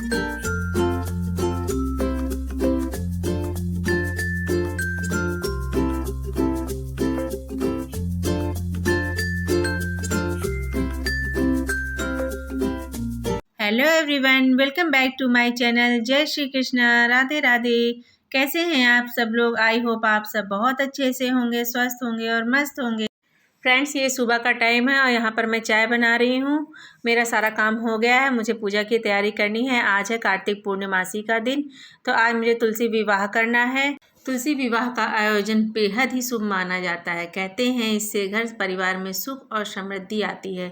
Hello everyone, welcome back to my channel. जय श्री कृष्ण, राधे राधे। कैसे हैं आप सब लोग? आई होप आप सब बहुत अच्छे से होंगे, स्वस्थ होंगे और मस्त होंगे। फ्रेंड्स, ये सुबह का टाइम है और यहाँ पर मैं चाय बना रही हूँ। मेरा सारा काम हो गया है, मुझे पूजा की तैयारी करनी है। आज है कार्तिक पूर्णिमासी का दिन, तो आज मुझे तुलसी विवाह करना है। तुलसी विवाह का आयोजन बेहद ही शुभ माना जाता है। कहते हैं इससे घर परिवार में सुख और समृद्धि आती है।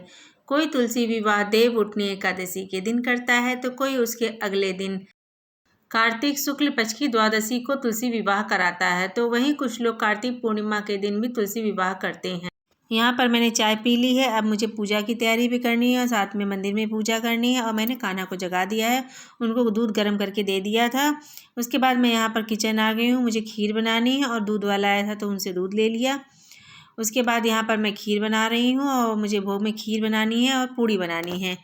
कोई तुलसी विवाह देव उठनी एकादशी के दिन करता है तो कोई उसके अगले दिन कार्तिक शुक्ल पक्ष की द्वादशी को तुलसी विवाह कराता है। तो वहीं कुछ लोग कार्तिक पूर्णिमा के दिन भी तुलसी विवाह करते हैं। यहाँ पर मैंने चाय पी ली है। अब मुझे पूजा की तैयारी भी करनी है और साथ में मंदिर में पूजा करनी है। और मैंने कान्हा को जगा दिया है, उनको दूध गर्म करके दे दिया था। उसके बाद मैं यहाँ पर किचन आ गई हूँ। मुझे खीर बनानी है और दूध वाला आया था तो उनसे दूध ले लिया। उसके बाद यहाँ पर मैं खीर बना रही हूँ और मुझे भोग में खीर बनानी है और पूड़ी बनानी है।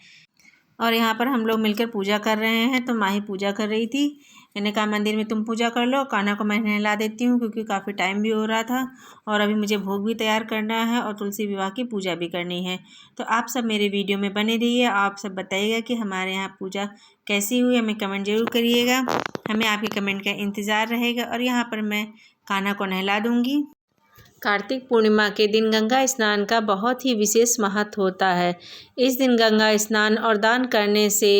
और यहाँ पर हम लोग मिलकर पूजा कर रहे हैं। तो माँ ही पूजा कर रही थी। मैंने कहा मंदिर में तुम पूजा कर लो, कान्हा को मैं नहला देती हूँ क्योंकि काफ़ी टाइम भी हो रहा था और अभी मुझे भोग भी तैयार करना है और तुलसी विवाह की पूजा भी करनी है। तो आप सब मेरे वीडियो में बने रहिए। आप सब बताइएगा कि हमारे यहाँ पूजा कैसी हुई, हमें कमेंट ज़रूर करिएगा। हमें आपके कमेंट का इंतज़ार रहेगा। और यहाँ पर मैं कान्हा को नहला दूँगी। कार्तिक पूर्णिमा के दिन गंगा स्नान का बहुत ही विशेष महत्व होता है। इस दिन गंगा स्नान और दान करने से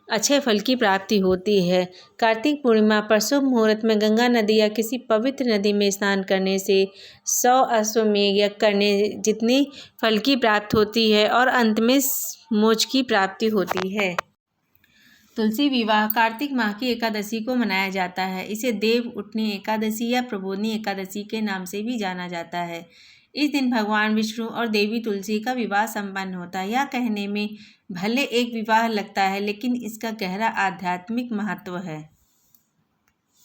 अच्छे फल की प्राप्ति होती है। कार्तिक पूर्णिमा पर शुभ मुहूर्त में गंगा नदी या किसी पवित्र नदी में स्नान करने से 100 अश्वमेध यज्ञ करने जितनी फल की प्राप्ति होती है और अंत में मोक्ष की प्राप्ति होती है। तुलसी विवाह कार्तिक माह की एकादशी को मनाया जाता है। इसे देव उठनी एकादशी या प्रबोधनी एकादशी के नाम से भी जाना जाता है। इस दिन भगवान विष्णु और देवी तुलसी का विवाह संपन्न होता है। यह कहने में भले एक विवाह लगता है, लेकिन इसका गहरा आध्यात्मिक महत्व है।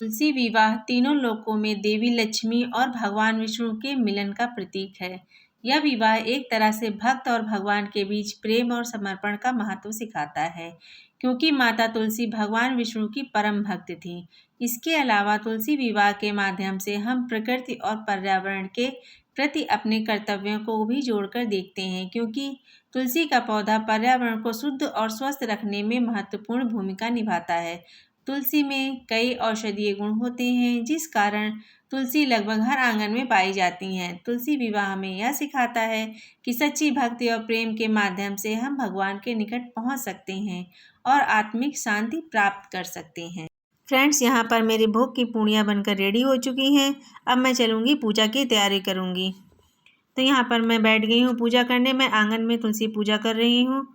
तुलसी विवाह तीनों लोकों में देवी लक्ष्मी और भगवान विष्णु के मिलन का प्रतीक है। यह विवाह एक तरह से भक्त और भगवान के बीच प्रेम और समर्पण का महत्व सिखाता है, क्योंकि माता तुलसी भगवान विष्णु की परम भक्त थी। इसके अलावा तुलसी विवाह के माध्यम से हम प्रकृति और पर्यावरण के प्रति अपने कर्तव्यों को भी जोड़कर देखते हैं, क्योंकि तुलसी का पौधा पर्यावरण को शुद्ध और स्वस्थ रखने में महत्वपूर्ण भूमिका निभाता है। तुलसी में कई औषधीय गुण होते हैं, जिस कारण तुलसी लगभग हर आंगन में पाई जाती हैं। तुलसी विवाह में यह सिखाता है कि सच्ची भक्ति और प्रेम के माध्यम से हम भगवान के निकट पहुंच सकते हैं और आत्मिक शांति प्राप्त कर सकते हैं। फ्रेंड्स, यहाँ पर मेरे भोग की पूड़ियाँ बनकर रेडी हो चुकी हैं। अब मैं चलूँगी पूजा की तैयारी करूँगी। तो यहाँ पर मैं बैठ गई हूँ पूजा करने। मैं आंगन में तुलसी पूजा कर रही हूँ।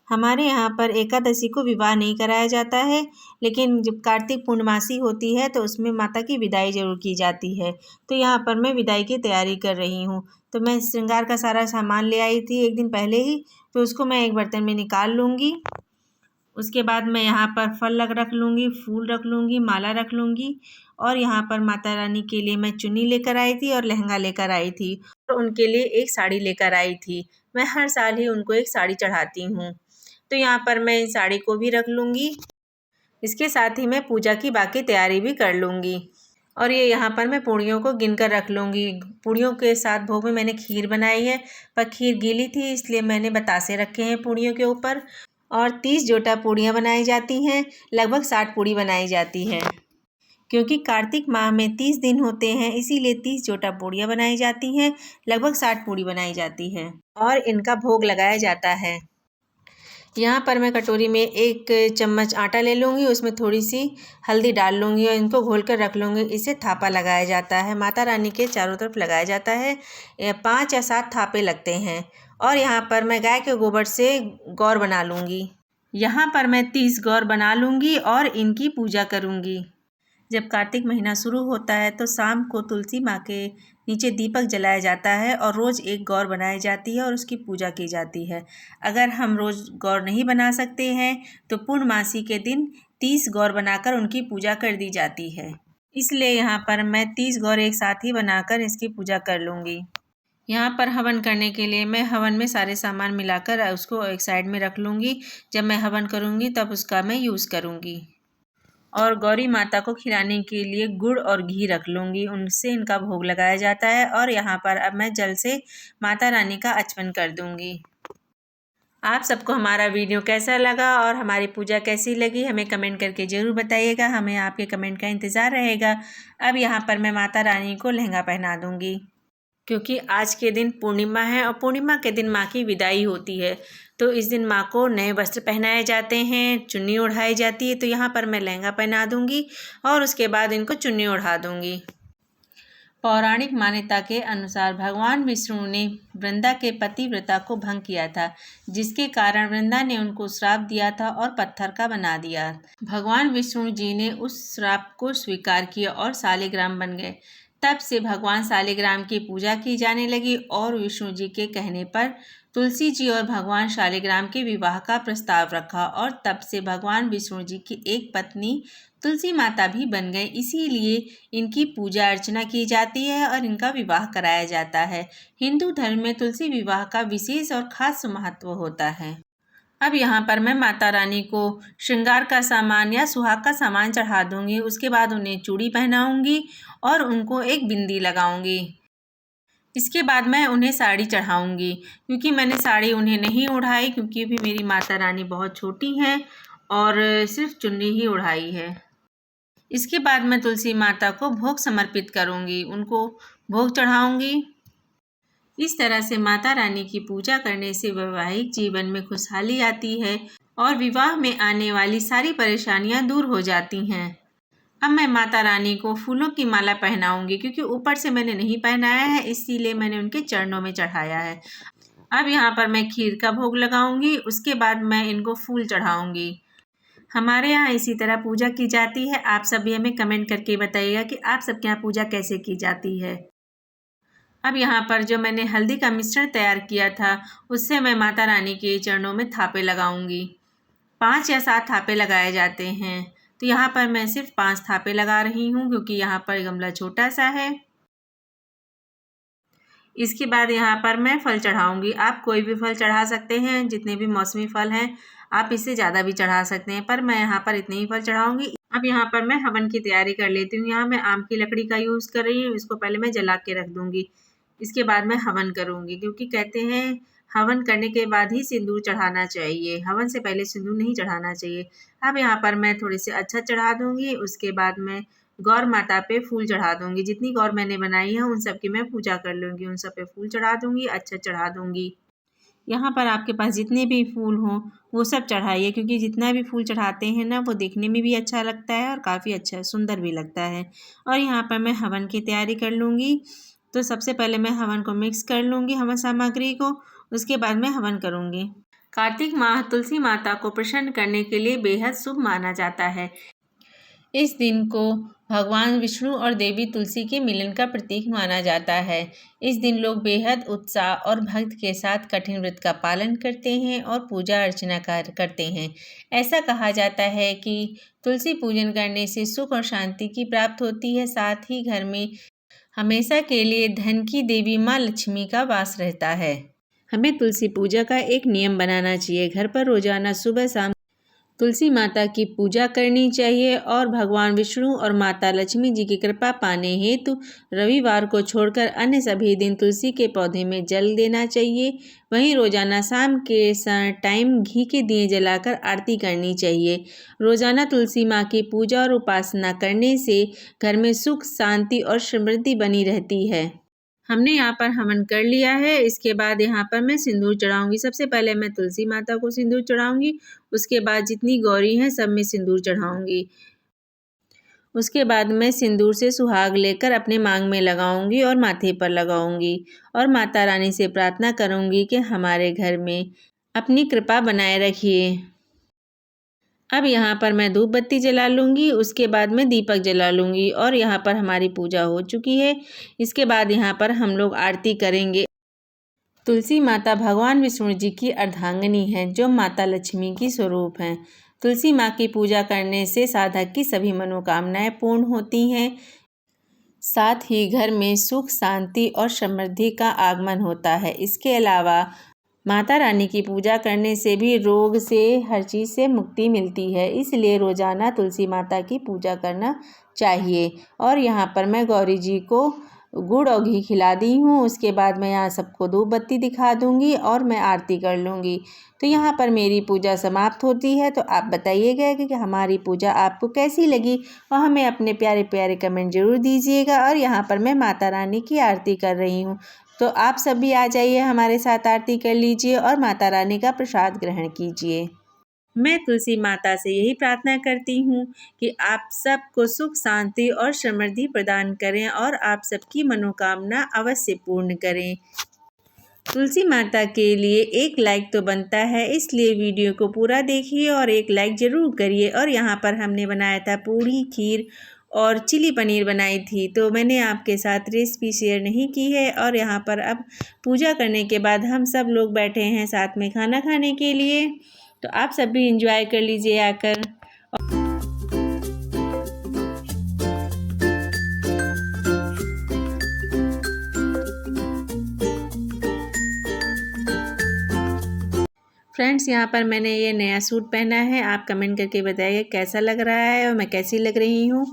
हमारे यहाँ पर एकादशी को विवाह नहीं कराया जाता है, लेकिन जब कार्तिक पूर्णमासी होती है तो उसमें माता की विदाई जरूर की जाती है। तो यहाँ पर मैं विदाई की तैयारी कर रही हूँ। तो मैं श्रृंगार का सारा सामान ले आई थी एक दिन पहले ही, तो उसको मैं एक बर्तन में निकाल लूँगी। उसके बाद मैं यहाँ पर फल रख लूँगी, फूल रख लूँगी, माला रख लूँगी। और यहाँ पर माता रानी के लिए मैं चुन्नी लेकर आई थी और लहंगा लेकर आई थी और उनके लिए एक साड़ी लेकर आई थी। मैं हर साल ही उनको एक साड़ी चढ़ाती हूँ। तो यहाँ पर मैं इन साड़ी को भी रख लूँगी। इसके साथ ही मैं पूजा की बाकी तैयारी भी कर लूँगी। और ये यहाँ पर मैं पूड़ियों को गिनकर रख लूँगी। पूड़ियों के साथ भोग में मैंने खीर बनाई है, पर खीर गीली थी इसलिए मैंने बतासे रखे हैं पूड़ियों के ऊपर। और 30 जोटा पूड़ियाँ बनाई जाती हैं, लगभग 60 पूड़ी बनाई जाती है। क्योंकि कार्तिक माह में 30 दिन होते हैं, इसीलिए 30 जोटा पूड़ियाँ बनाई जाती हैं, लगभग 60 पूड़ी बनाई जाती है और इनका भोग लगाया जाता है। यहाँ पर मैं कटोरी में 1 चम्मच आटा ले लूँगी, उसमें थोड़ी सी हल्दी डाल लूँगी और इनको घोल कर रख लूँगी। इसे थापा लगाया जाता है, माता रानी के चारों तरफ लगाया जाता है। 5 या 7 थापे लगते हैं। और यहाँ पर मैं गाय के गोबर से गौर बना लूँगी। यहाँ पर मैं 30 गौर बना लूँगी और इनकी पूजा करूँगी। जब कार्तिक महीना शुरू होता है तो शाम को तुलसी माँ के नीचे दीपक जलाया जाता है और रोज़ एक गौर बनाई जाती है और उसकी पूजा की जाती है। अगर हम रोज़ गौर नहीं बना सकते हैं तो पूर्णमासी के दिन 30 गौर बनाकर उनकी पूजा कर दी जाती है। इसलिए यहाँ पर मैं 30 गौर एक साथ ही बनाकर इसकी पूजा कर लूँगी। यहाँ पर हवन करने के लिए मैं हवन में सारे सामान मिलाकर उसको एक साइड में रख लूँगी। जब मैं हवन करूँगी तब उसका मैं यूज़ करूँगी। और गौरी माता को खिलाने के लिए गुड़ और घी रख लूँगी, उनसे इनका भोग लगाया जाता है। और यहाँ पर अब मैं जल से माता रानी का आचमन कर दूँगी। आप सबको हमारा वीडियो कैसा लगा और हमारी पूजा कैसी लगी हमें कमेंट करके ज़रूर बताइएगा, हमें आपके कमेंट का इंतज़ार रहेगा। अब यहाँ पर मैं माता रानी को लहंगा पहना दूँगी, क्योंकि आज के दिन पूर्णिमा है और पूर्णिमा के दिन माँ की विदाई होती है। तो इस दिन माँ को नए वस्त्र पहनाए जाते हैं, चुन्नी ओढ़ाई जाती है। तो यहाँ पर मैं लहंगा पहना दूँगी और उसके बाद इनको चुन्नी ओढ़ा दूँगी। पौराणिक मान्यता के अनुसार भगवान विष्णु ने वृंदा के पतिव्रता को भंग किया था, जिसके कारण वृंदा ने उनको श्राप दिया था और पत्थर का बना दिया। भगवान विष्णु जी ने उस श्राप को स्वीकार किया और शालिग्राम बन गए। तब से भगवान शालिग्राम की पूजा की जाने लगी और विष्णु जी के कहने पर तुलसी जी और भगवान शालिग्राम के विवाह का प्रस्ताव रखा और तब से भगवान विष्णु जी की एक पत्नी तुलसी माता भी बन गए। इसीलिए इनकी पूजा अर्चना की जाती है और इनका विवाह कराया जाता है। हिंदू धर्म में तुलसी विवाह का विशेष और खास महत्व होता है। अब यहाँ पर मैं माता रानी को श्रृंगार का सामान या सुहाग का सामान चढ़ा दूँगी। उसके बाद उन्हें चूड़ी पहनाऊँगी और उनको एक बिंदी लगाऊँगी। इसके बाद मैं उन्हें साड़ी चढ़ाऊँगी, क्योंकि मैंने साड़ी उन्हें नहीं ओढ़ाई, क्योंकि अभी मेरी माता रानी बहुत छोटी हैं और सिर्फ चुन्नी ही ओढ़ाई है। इसके बाद मैं तुलसी माता को भोग समर्पित करूँगी, उनको भोग चढ़ाऊँगी। इस तरह से माता रानी की पूजा करने से वैवाहिक जीवन में खुशहाली आती है और विवाह में आने वाली सारी परेशानियां दूर हो जाती हैं। अब मैं माता रानी को फूलों की माला पहनाऊंगी, क्योंकि ऊपर से मैंने नहीं पहनाया है, इसीलिए मैंने उनके चरणों में चढ़ाया है। अब यहाँ पर मैं खीर का भोग लगाऊंगी, उसके बाद मैं इनको फूल चढ़ाऊंगी। हमारे यहाँ इसी तरह पूजा की जाती है। आप सभी हमें कमेंट करके बताइएगा कि आप सबके यहाँ पूजा कैसे की जाती है। अब यहाँ पर जो मैंने हल्दी का मिश्रण तैयार किया था, उससे मैं माता रानी के चरणों में थापे लगाऊंगी। 5 या 7 थापे लगाए जाते हैं। तो यहाँ पर मैं सिर्फ 5 थापे लगा रही हूँ, क्योंकि यहाँ पर गमला छोटा सा है। इसके बाद यहाँ पर मैं फल चढ़ाऊंगी। आप कोई भी फल चढ़ा सकते हैं, जितने भी मौसमी फल हैं, आप इससे ज़्यादा भी चढ़ा सकते हैं, पर मैं यहाँ पर इतने ही फल चढ़ाऊंगी। अब यहाँ पर मैं हवन की तैयारी कर लेती हूँ। यहाँ मैं आम की लकड़ी का यूज़ कर रही हूँ। इसको पहले मैं जला के रख दूँगी, इसके बाद मैं हवन करूँगी, क्योंकि कहते हैं हवन करने के बाद ही सिंदूर चढ़ाना चाहिए, हवन से पहले सिंदूर नहीं चढ़ाना चाहिए। अब यहाँ पर मैं थोड़े से अक्षत चढ़ा दूँगी। उसके बाद मैं गौर माता पे फूल चढ़ा दूँगी। जितनी गौर मैंने बनाई है उन सब की मैं पूजा कर लूँगी, उन सब पे फूल चढ़ा दूँगी, अक्षत चढ़ा दूँगी। यहाँ पर आपके पास जितने भी फूल हों वो सब चढ़ाइए, क्योंकि जितना भी फूल चढ़ाते हैं ना, वो देखने में भी अच्छा लगता है और काफ़ी अच्छा सुंदर भी लगता है। और यहाँ पर मैं हवन की तैयारी कर लूँगी। तो सबसे पहले मैं हवन को मिक्स कर लूँगी, हवन सामग्री को, उसके बाद मैं हवन करूँगी। कार्तिक माह तुलसी माता को प्रसन्न करने के लिए बेहद शुभ माना जाता है। इस दिन को भगवान विष्णु और देवी तुलसी के मिलन का प्रतीक माना जाता है। इस दिन लोग बेहद उत्साह और भक्ति के साथ कठिन व्रत का पालन करते हैं और पूजा अर्चना करते हैं। ऐसा कहा जाता है कि तुलसी पूजन करने से सुख और शांति की प्राप्त होती है, साथ ही घर में हमेशा के लिए धन की देवी माँ लक्ष्मी का वास रहता है। हमें तुलसी पूजा का एक नियम बनाना चाहिए। घर पर रोजाना सुबह शाम तुलसी माता की पूजा करनी चाहिए और भगवान विष्णु और माता लक्ष्मी जी की कृपा पाने हेतु रविवार को छोड़कर अन्य सभी दिन तुलसी के पौधे में जल देना चाहिए। वहीं रोजाना शाम के टाइम घी के दिए जलाकर आरती करनी चाहिए। रोजाना तुलसी माँ की पूजा और उपासना करने से घर में सुख, शांति और समृद्धि बनी रहती है। हमने यहाँ पर हवन कर लिया है। इसके बाद यहाँ पर मैं सिंदूर चढ़ाऊंगी। सबसे पहले मैं तुलसी माता को सिंदूर चढ़ाऊंगी, उसके बाद जितनी गौरी हैं सब में सिंदूर चढ़ाऊंगी। उसके बाद मैं सिंदूर से सुहाग लेकर अपने मांग में लगाऊंगी और माथे पर लगाऊंगी और माता रानी से प्रार्थना करूंगी कि हमारे घर में अपनी कृपा बनाए रखिए। अब यहाँ पर मैं धूप बत्ती जला लूँगी, उसके बाद मैं दीपक जला लूँगी और यहाँ पर हमारी पूजा हो चुकी है। इसके बाद यहाँ पर हम लोग आरती करेंगे। तुलसी माता भगवान विष्णु जी की अर्धांगिनी हैं, जो माता लक्ष्मी की स्वरूप हैं। तुलसी माँ की पूजा करने से साधक की सभी मनोकामनाएं पूर्ण होती हैं। साथ ही घर में सुख, शांति और समृद्धि का आगमन होता है। इसके अलावा माता रानी की पूजा करने से भी रोग से, हर चीज़ से मुक्ति मिलती है। इसलिए रोज़ाना तुलसी माता की पूजा करना चाहिए। और यहाँ पर मैं गौरी जी को गुड़ और घी खिला दी हूँ। उसके बाद मैं यहाँ सबको धूप बत्ती दिखा दूँगी और मैं आरती कर लूँगी। तो यहाँ पर मेरी पूजा समाप्त होती है। तो आप बताइएगा कि हमारी पूजा आपको कैसी लगी और हमें अपने प्यारे प्यारे कमेंट ज़रूर दीजिएगा। और यहाँ पर मैं माता रानी की आरती कर रही हूँ। तो आप सब भी आ जाइए, हमारे साथ आरती कर लीजिए और माता रानी का प्रसाद ग्रहण कीजिए। मैं तुलसी माता से यही प्रार्थना करती हूँ कि आप सबको सुख, शांति और समृद्धि प्रदान करें और आप सबकी मनोकामना अवश्य पूर्ण करें। तुलसी माता के लिए एक लाइक तो बनता है, इसलिए वीडियो को पूरा देखिए और एक लाइक ज़रूर करिए। और यहाँ पर हमने बनाया था पूड़ी, खीर और चिली पनीर बनाई थी। तो मैंने आपके साथ रेसिपी शेयर नहीं की है। और यहाँ पर अब पूजा करने के बाद हम सब लोग बैठे हैं साथ में खाना खाने के लिए। तो आप सब भी एंजॉय कर लीजिए आकर। फ्रेंड्स, यहाँ पर मैंने ये नया सूट पहना है। आप कमेंट करके बताइए कैसा लग रहा है और मैं कैसी लग रही हूँ।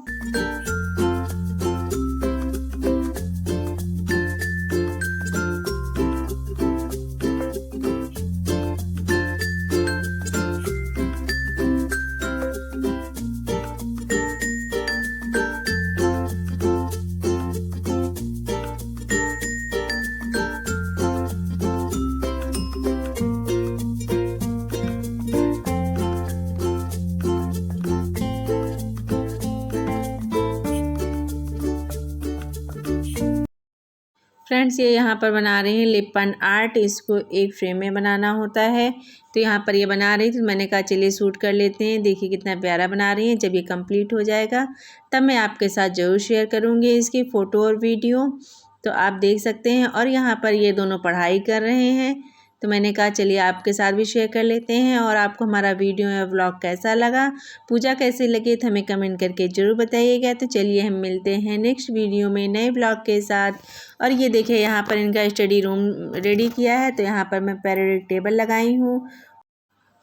फ्रेंड्स, ये यहाँ पर बना रही हैं लिपन आर्ट। इसको एक फ्रेम में बनाना होता है। तो यहाँ पर ये बना रही थी, तो मैंने कहा चलिए शूट कर लेते हैं। देखिए कितना प्यारा बना रही हैं। जब ये कंप्लीट हो जाएगा तब मैं आपके साथ ज़रूर शेयर करूँगी इसकी फ़ोटो और वीडियो। तो आप देख सकते हैं। और यहाँ पर ये दोनों पढ़ाई कर रहे हैं। तो मैंने कहा चलिए आपके साथ भी शेयर कर लेते हैं। और आपको हमारा वीडियो या व्लॉग कैसा लगा, पूजा कैसे लगे, तो हमें कमेंट करके ज़रूर बताइएगा। तो चलिए हम मिलते हैं नेक्स्ट वीडियो में नए व्लॉग के साथ। और ये देखिए यहाँ पर इनका स्टडी रूम रेडी किया है। तो यहाँ पर मैं पीरियडिक टेबल लगाई हूँ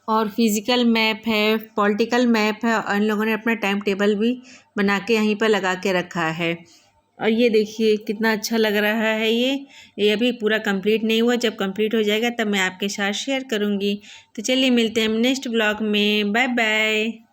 और फिज़िकल मैप है, पॉलिटिकल मैप है। और इन लोगों ने अपना टाइम टेबल भी बना के यहीं पर लगा के रखा है। और ये देखिए कितना अच्छा लग रहा है। ये अभी पूरा कंप्लीट नहीं हुआ। जब कंप्लीट हो जाएगा तब मैं आपके साथ शेयर करूँगी। तो चलिए मिलते हैं नेक्स्ट ब्लॉग में। Bye bye.